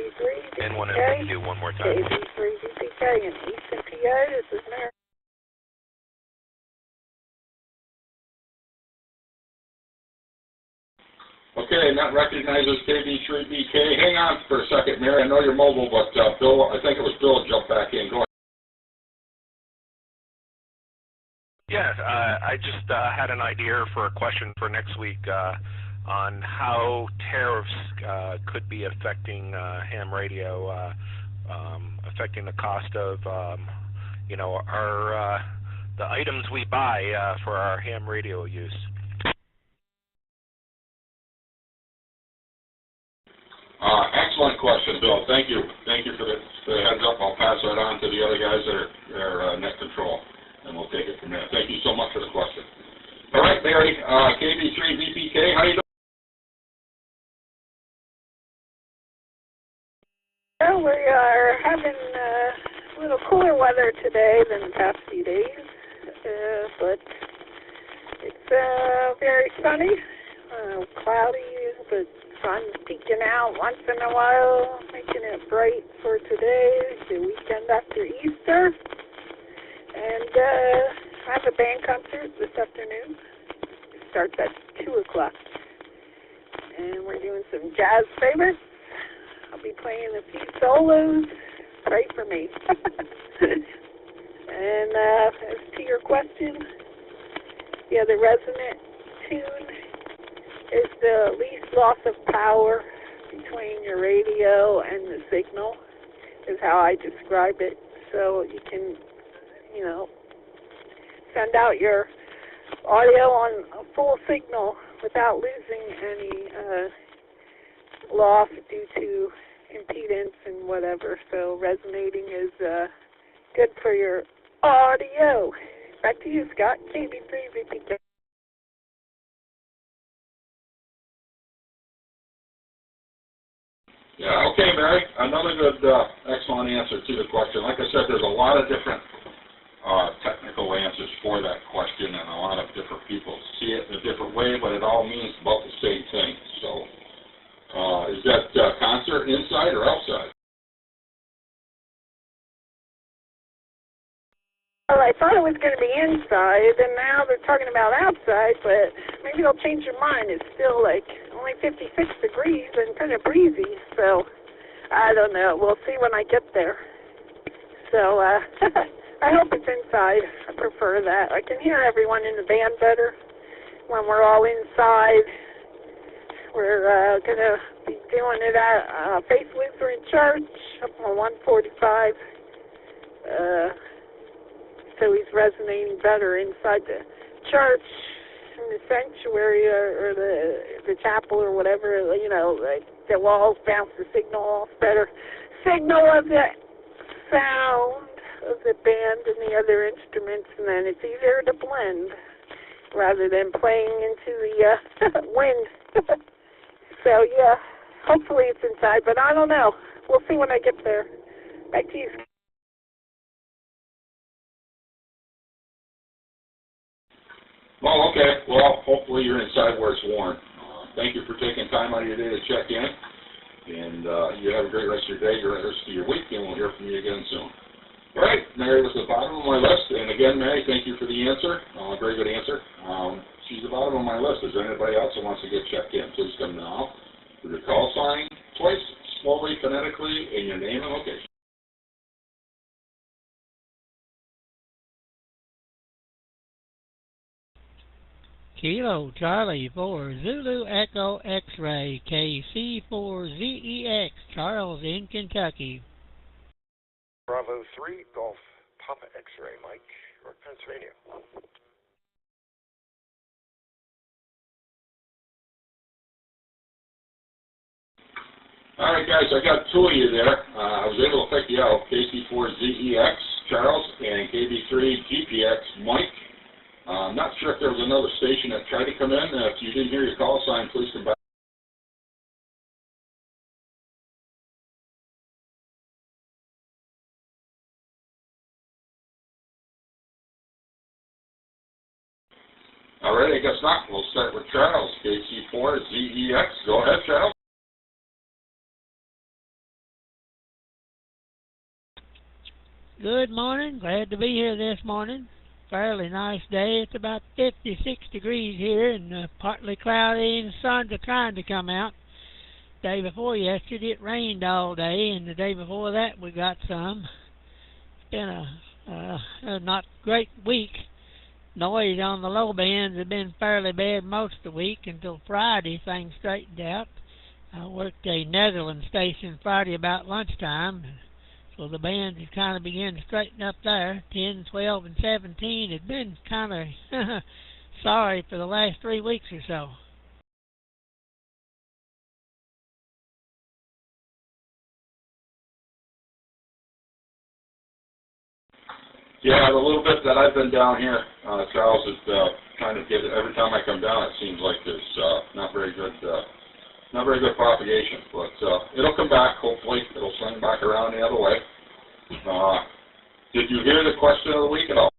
if you do one more time. KB3DPK in Eastern PA. This is Mary. Okay, not recognized as KB3BK. Hang on for a second, Mary. I know you're mobile, but Bill, I think it was Bill jumped back in. Go ahead. Yeah, I just had an idea for a question for next week on how tariffs could be affecting ham radio, affecting the cost of, our the items we buy for our ham radio use. Excellent question, Bill. Thank you. Thank you for the heads up. I'll pass that on to the other guys that are net control, and we'll take it from there. Thank you so much for the question. All right, Mary, KB3VPK, how you doing? Well, we are having a little cooler weather today than the past few days, but it's very sunny, cloudy, but sun's peeking out once in a while, making it bright for today, the weekend after Easter. And I have a band concert this afternoon. It starts at 2 o'clock. And we're doing some jazz favorites. I'll be playing a few solos. Pray for me. And as to your question, yeah, the resonant tune is the least loss of power between your radio and the signal, is how I describe it. So you can, send out your audio on a full signal without losing any loss due to impedance and whatever. So resonating is good for your audio. Back to you, Scott. KB3VPK. Yeah, okay, Mary. Another good, excellent answer to the question. Like I said, there's a lot of different technical answers for that question, and a lot of different people see it in a different way, but it all means about the same thing. So, is that concert inside or outside? Well, I thought it was going to be inside, and now they're talking about outside, but maybe they'll change their mind. It's still like only 56 degrees and kind of breezy, so I don't know. We'll see when I get there. So I hope it's inside. I prefer that. I can hear everyone in the band better when we're all inside. We're going to be doing it at Faith Lutheran Church up on 145. So he's resonating better inside the church, in the sanctuary, or the chapel, or whatever. Like the walls bounce the signal off better. Signal of the sound of the band and the other instruments, and then it's easier to blend rather than playing into the wind. So yeah, hopefully it's inside, but I don't know. We'll see when I get there. Back to you. Well, okay. Well, hopefully you're inside where it's warm. Thank you for taking time out of your day to check in. And you have a great rest of your day, great rest of your week, and we'll hear from you again soon. All right, Mary was the bottom of my list. And again, Mary, thank you for the answer. Very good answer. She's the bottom of my list. Is there anybody else that wants to get checked in? Please come now with your call sign twice, slowly, phonetically, and your name and location. Kilo Charlie 4 Zulu Echo X-Ray KC4ZEX, Charles in Kentucky. Bravo 3 Golf Papa X-Ray, Mike, York, Pennsylvania. All right, guys, I got two of you there. I was able to pick you out, KC4ZEX, Charles, and KB3GPX, Mike. sure if there was another station that tried to come in. If you didn't hear your call sign, please come back. All right, I guess not. We'll start with Charles, KC4ZEX. Go ahead, Charles. Good morning. Glad to be here this morning. Fairly nice day. It's about 56 degrees here and partly cloudy, and the sun's trying to come out. Day before yesterday it rained all day, and the day before that we got some. It's been a not great week. Noise on the low bands have been fairly bad most of the week until Friday things straightened out. I worked a Netherlands station Friday about lunchtime, so the bands have kind of begun to straighten up there. 10, 12, and 17 had been kind of sorry for the last 3 weeks or so. Yeah, the little bit that I've been down here, Charles, is trying to get it. Every time I come down, it seems like there's not very good propagation. But it'll come back. Hopefully, it'll swing back around the other way. Did you hear the question of the week at all?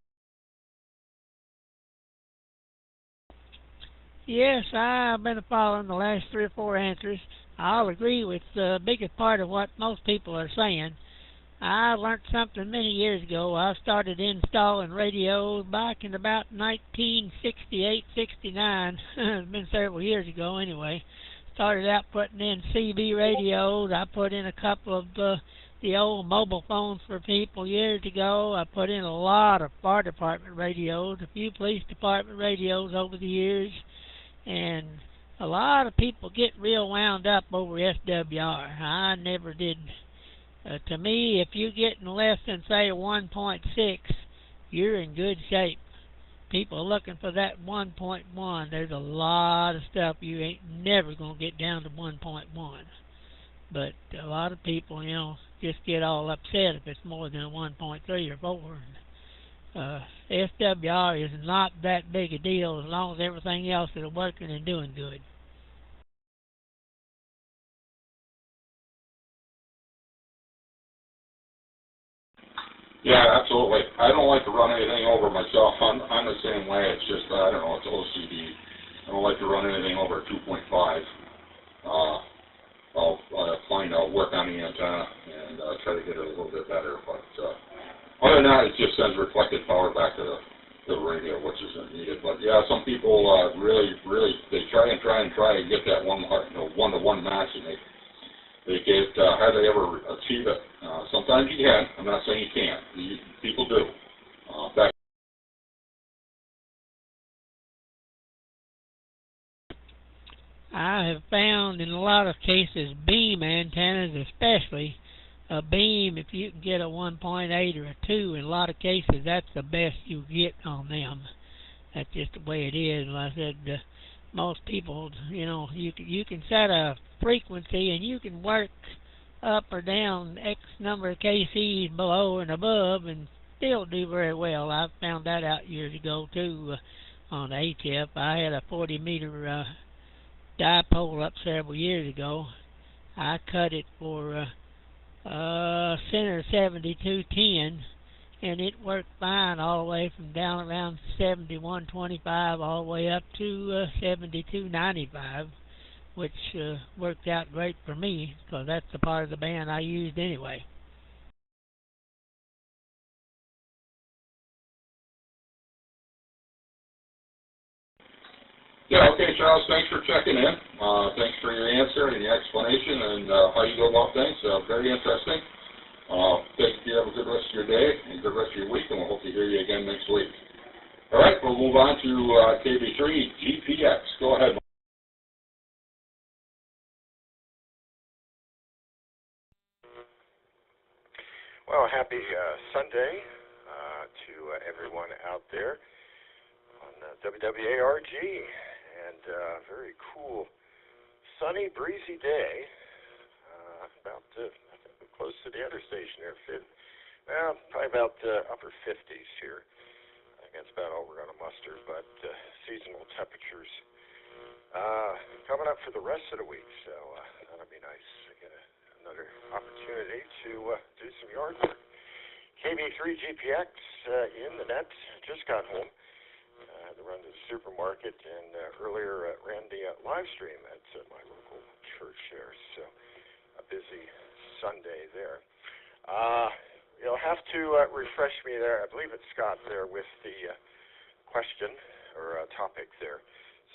Yes, I've been following the last 3 or 4 answers. I'll agree with the biggest part of what most people are saying. I learned something many years ago. I started installing radios back in about 1968, 69. It's been several years ago anyway. Started out putting in CB radios. I put in a couple of the old mobile phones for people years ago. I put in a lot of fire department radios, a few police department radios over the years. And a lot of people get real wound up over SWR. I never did. To me, if you get in less than, say, 1.6, you're in good shape. People are looking for that 1.1. There's a lot of stuff you ain't never going to get down to 1.1. But a lot of people, just get all upset if it's more than 1.3 or 4. SWR is not that big a deal as long as everything else is working and doing good. Yeah, absolutely. I don't like to run anything over myself. I'm the same way. It's just, I don't know, it's OCD. I don't like to run anything over 2.5. I'll work on the antenna and try to get it a little bit better. But other than that, it just sends reflected power back to the radio, which isn't needed. But yeah, some people really, they try and get that one-to-one matching. They get hardly ever achieve it. Sometimes you can. I'm not saying you can't. People do. I have found in a lot of cases, beam antennas especially, a beam, if you can get a 1.8 or a 2, in a lot of cases, that's the best you get on them. That's just the way it is. Like I said, most people, you can set a frequency and you can work up or down X number of kcs below and above and still do very well. I found that out years ago too on the ATIP. I had a 40 meter dipole up several years ago. I cut it for center 7210 and it worked fine all the way from down around 7125 all the way up to 7295, which worked out great for me because that's the part of the band I used anyway. Yeah, okay, Charles, thanks for checking in. Thanks for your answer and your explanation and how you go about things. Very interesting. Thank you. Have a good rest of your day and a good rest of your week, and we'll hope to hear you again next week. All right, we'll move on to KB3 GPX. Go ahead. Well, happy Sunday to everyone out there on WWARG, and very cool, sunny, breezy day. About close to the interstation there, probably about upper 50s here. That's about all we're going to muster, but seasonal temperatures coming up for the rest of the week, so that'll be nice. I get another opportunity to do some yard work. KB3 GPX in the net. Just got home. Had to run to the supermarket, and earlier ran the live stream at my local church there, so a busy Sunday there. You'll have to refresh me there. I believe it's Scott there with the question or topic there.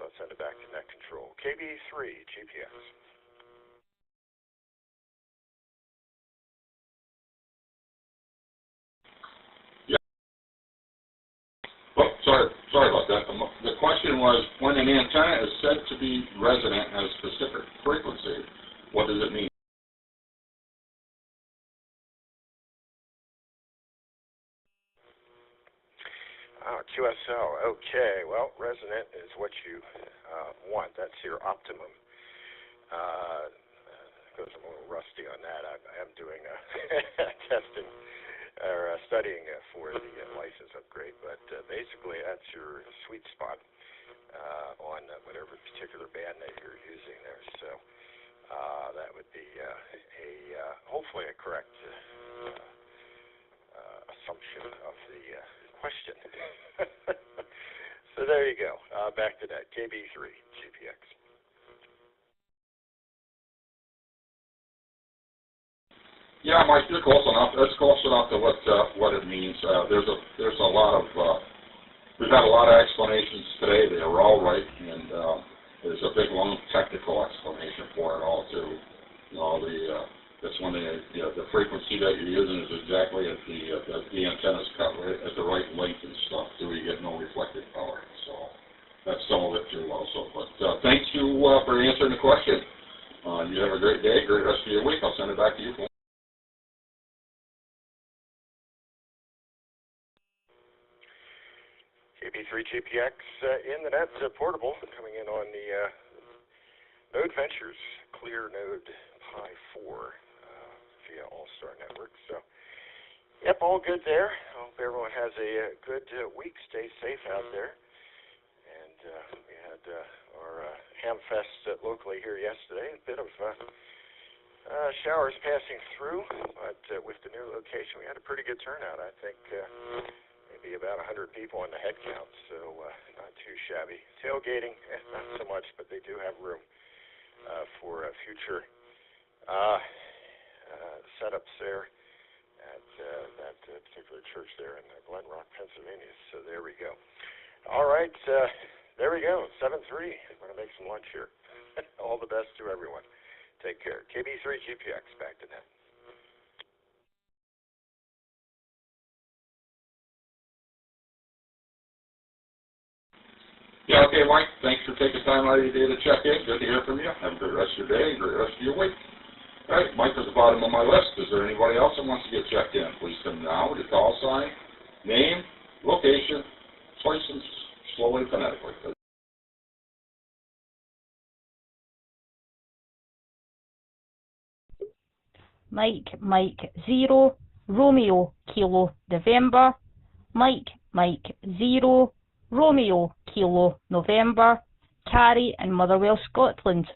So I'll send it back to net control. KB3 GPS. Yeah. Oh, sorry about that. The question was, when an antenna is said to be resonant at a specific frequency, what does it mean? QSL. Okay. Well, resonant is what you want. That's your optimum. Because I'm a little rusty on that. I am doing testing or studying for the license upgrade. But basically, that's your sweet spot on whatever particular band that you're using there. So that would be hopefully a correct assumption of the question. So there you go. Back to that. KB3 GPX. Yeah, Mike, you're close enough. That's close enough to what it means. There's a lot of we've had a lot of explanations today. They were all right, and there's a big long technical explanation for it all too. You know, that's when the frequency that you're using is exactly at the antenna's cut right at the right length and stuff, so you get no reflected power. So that's some of it too, also. But thank you for answering the question. You have a great day, great rest of your week. I'll send it back to you. KB3 GPX in the net, portable, coming in on the Node Ventures Clear Node Pi 4 via AllStar Network. So, yep, all good there. I hope everyone has a good week. Stay safe out there. And we had our Hamfest locally here yesterday. A bit of showers passing through, but with the new location, we had a pretty good turnout. I think maybe about 100 people on the head count, so not too shabby. Tailgating, not so much, but they do have room for future setups there at that particular church there in Glen Rock, Pennsylvania. So there we go. All right, there we go. 7-3. I'm going to make some lunch here. All the best to everyone. Take care. KB3 GPX, back to net. Yeah, okay, Mike. Thanks for taking time out of your day to check in. Good to hear from you. Have a good rest of your day and great rest of your week. All right, Mike is the bottom of my list. Is there anybody else that wants to get checked in? Please come now with your call sign, name, location, license, slowly, phonetically. Mike 0, Romeo, Kilo, November. Mike 0, Romeo, Kilo, November. Carrie in Motherwell, Scotland.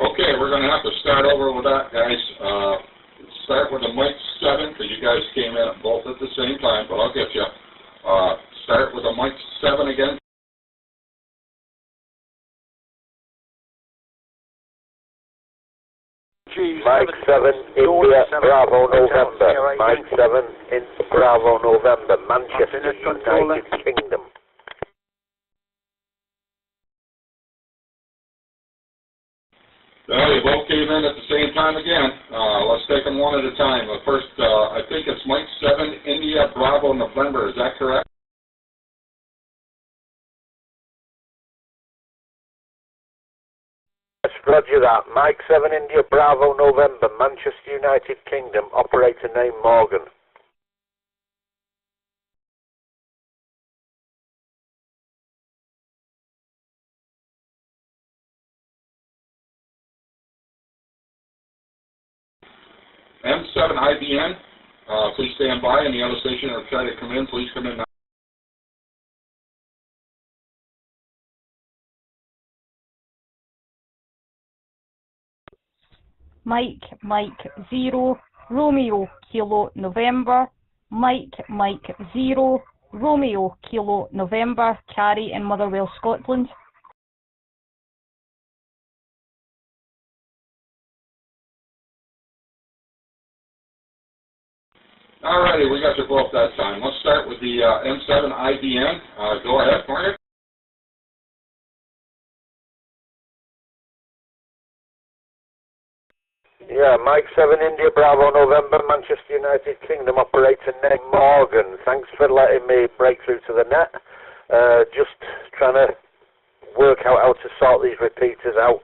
Okay, we're going to have to start over with that, guys. Start with the Mike 7, because you guys came in both at the same time, but I'll get you. Start with the Mike 7 again. Mike 7, India, Bravo, November. Mike 7, in Bravo, November, Manchester, United Kingdom. Well, you both came in at the same time again. Let's take them one at a time. First, I think it's Mike 7, India, Bravo, November. Is that correct? Roger that. Mike 7, India, Bravo, November, Manchester, United Kingdom. Operator name Morgan. M7IBN, please stand by. Any other station that try to come in, please come in now. Mike, Mike 0, Romeo, Kilo, November. Mike, Mike 0, Romeo, Kilo, November, Carrie in Motherwell, Scotland. Alrighty, we got you both that time. Let's start with the M7IBN. Go ahead, Margaret. Yeah, Mike 7 India Bravo November, Manchester, United Kingdom, operator name Morgan. Thanks for letting me break through to the net. Just trying to work out how to sort these repeaters out.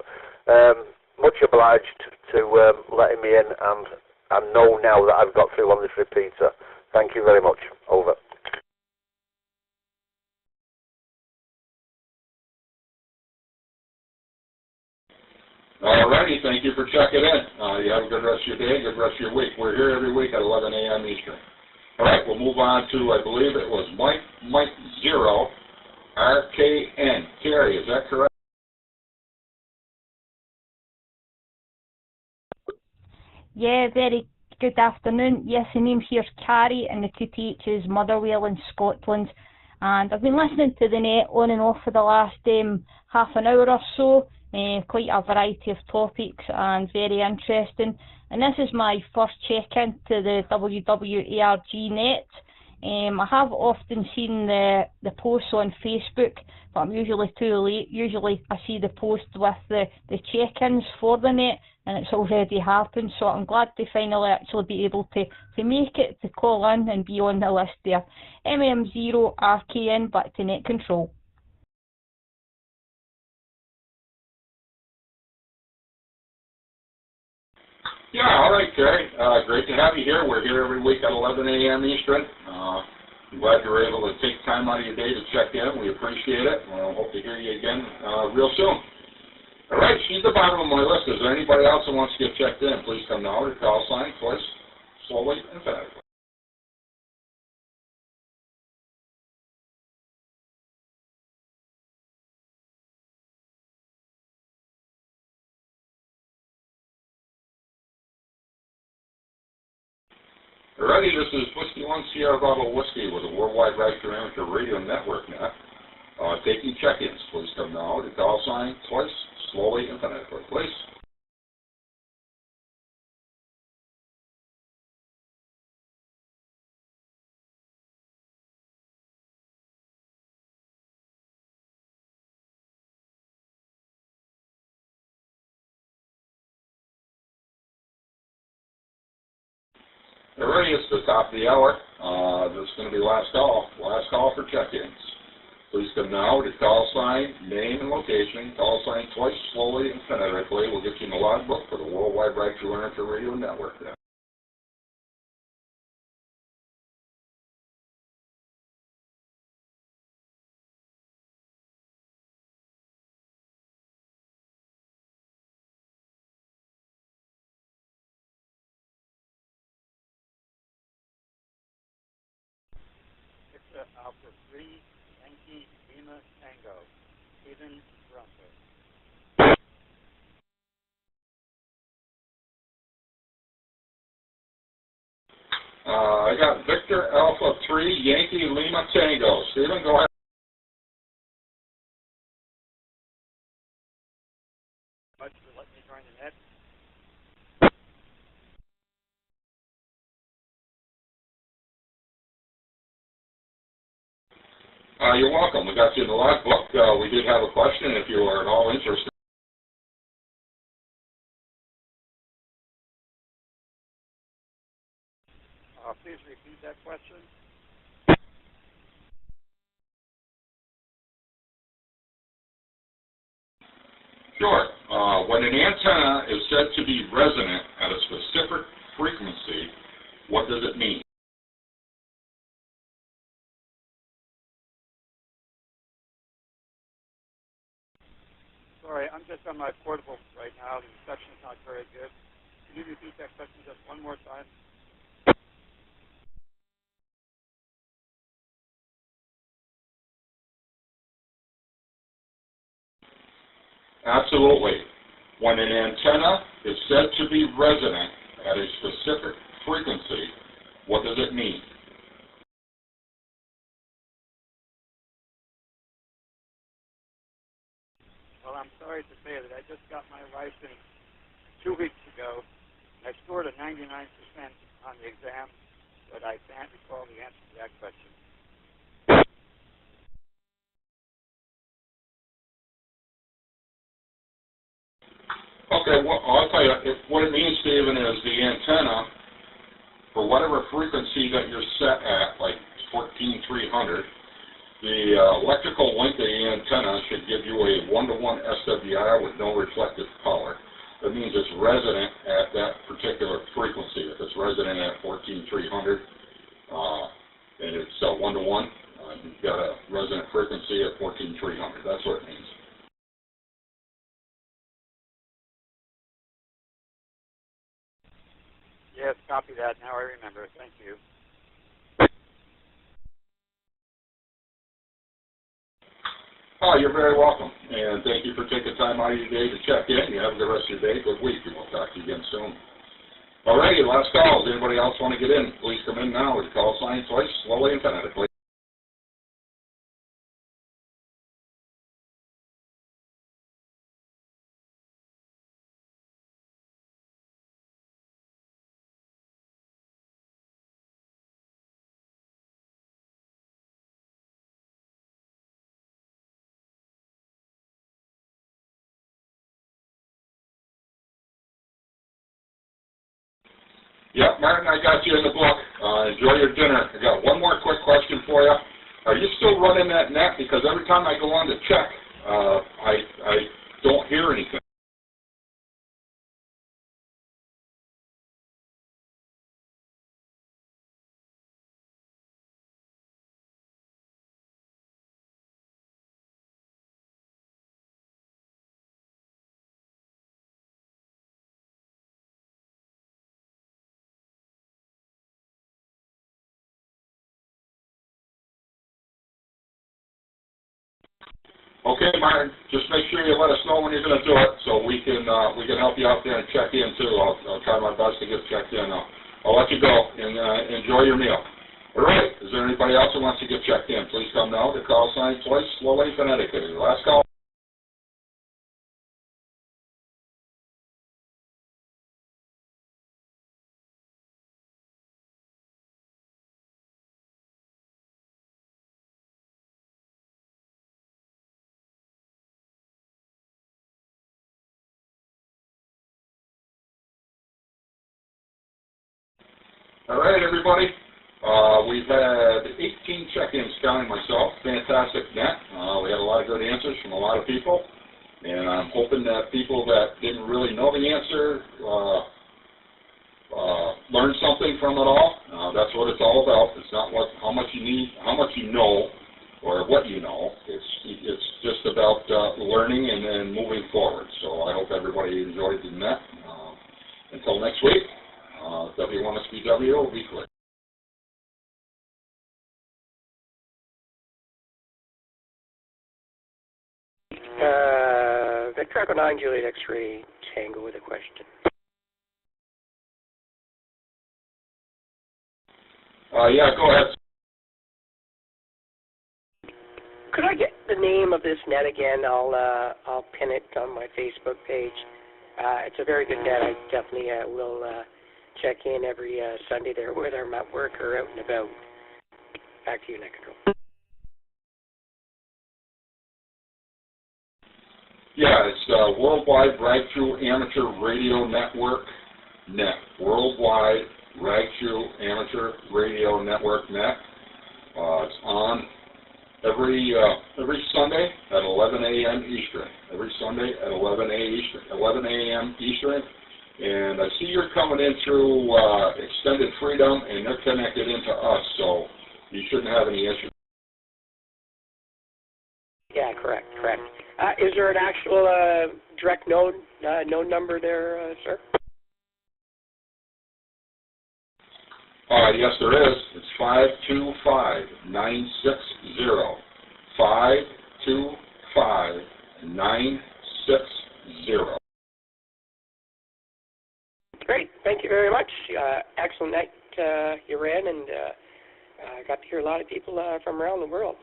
Much obliged to letting me in, and I know now that I've got through on this repeater. Thank you very much. Over. Alrighty, thank you for checking in. You have a good rest of your day, good rest of your week. We're here every week at 11 a.m. Eastern. Alright, we'll move on to, I believe it was Mike 0, RKN. Terry, is that correct? Yeah, very good afternoon. Yes, the name here's Carrie, and the 2TH is Motherwell in Scotland. And I've been listening to the net on and off for the last half an hour or so. Quite a variety of topics and very interesting. And this is my first check-in to the WWARG net. I have often seen the posts on Facebook, but I'm usually too late. Usually I see the post with the check-ins for the net, and it's already happened, so I'm glad to finally actually be able to make it, to call in and be on the list there. MM0 RKN, back to net control. Yeah, all right, Terry. Great to have you here. We're here every week at 11 a.m. Eastern. I'm glad you were able to take time out of your day to check in. We appreciate it. We'll hope to hear you again real soon. All right, she's the bottom of my list. Is there anybody else that wants to get checked in? Please come now to call sign twice, slowly and emphatically. Alrighty, this is Whiskey 1 Sierra Bravo Whiskey with a worldwide right to amateur radio network net. Taking check-ins. Please come now to call sign twice, slowly and phonetically, please. Alrighty, it's the top of the hour. This is going to be last call for check-ins. Please come now to call sign, name and location, call sign twice, slowly and phonetically. We'll get you in the logbook for the worldwide right to amateur radio network net. Alpha 3, Yankee, Lima, Tango, Stephen, Toronto. I got Victor Alpha 3, Yankee, Lima, Tango. Stephen, go ahead. Much for letting me join the net. You're welcome. We got you in the logbook. We did have a question if you are at all interested. Please repeat that question. Sure. When an antenna is said to be resonant at a specific frequency, what does it mean? Sorry, I'm just on my portable right now. The reception's not very good. Can you repeat that question just one more time? Absolutely. When an antenna is said to be resonant at a specific frequency, what does it mean? Well, I'm sorry to say that I just got my license 2 weeks ago. I scored a 99% on the exam, but I can't recall the answer to that question. Okay, well, I'll tell you, what it means, Stephen, is the antenna, for whatever frequency that you're set at, like 14,300, the electrical link of the antenna should give you a 1-to-1 SWR with no reflective power. That means it's resonant at that particular frequency. If it's resonant at 14,300 and it's 1-to-1, you've got a resonant frequency at 14,300. That's what it means. Yes, copy that. Now I remember. Thank you. Oh, you're very welcome. And thank you for taking time out of your day to check in. You have a good rest of your day, good week, and we'll talk to you again soon. All righty, last call. Does anybody else want to get in? Please come in now with call sign twice, slowly and phonetically. Yep, Martin, I got you in the book. Enjoy your dinner. I got one more quick question for you. Are you still running that net? Because every time I go on to check, I don't hear anything. Okay, Martin, just make sure you let us know when you're going to do it so we can help you out there and check in too. I'll try my best to get checked in. I'll let you go and enjoy your meal. All right, is there anybody else who wants to get checked in? Please come now to call sign twice, slowly, phonetically. Last call. All right, everybody. We've had 18 check-ins counting myself. Fantastic net. We had a lot of good answers from a lot of people. And I'm hoping that people that didn't really know the answer learned something from it all. That's what it's all about. It's not how much you need, how much you know, or what you know. It's just about learning and then moving forward. So I hope everybody enjoyed the net. Until next week. W1SBW will be clear. Victor Echo 9, Juliet X-ray Tango with a question. Yeah, go ahead. Could I get the name of this net again? I'll pin it on my Facebook page. It's a very good net. I definitely will check in every Sunday there, whether I'm at work or out and about. Back to you, Net Control. Yeah, it's Worldwide Rag-Through Amateur Radio Network Net. Worldwide Rag-Through Amateur Radio Network Net. It's on every Sunday at 11 a.m. Eastern. Every Sunday at 11 a.m. Eastern. And I see you're coming in through Extended Freedom, and they're connected into us, so you shouldn't have any issues. Yeah, correct. Is there an actual direct node number there, sir? Yes, there is. It's 525-960. 525-960. Great. Thank you very much. Excellent night you ran, and got to hear a lot of people from around the world.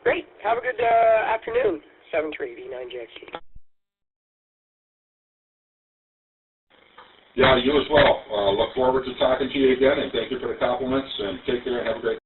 Great. Have a good afternoon. 73V9JXT. Yeah, you as well. Look forward to talking to you again, and thank you for the compliments, and take care and have a great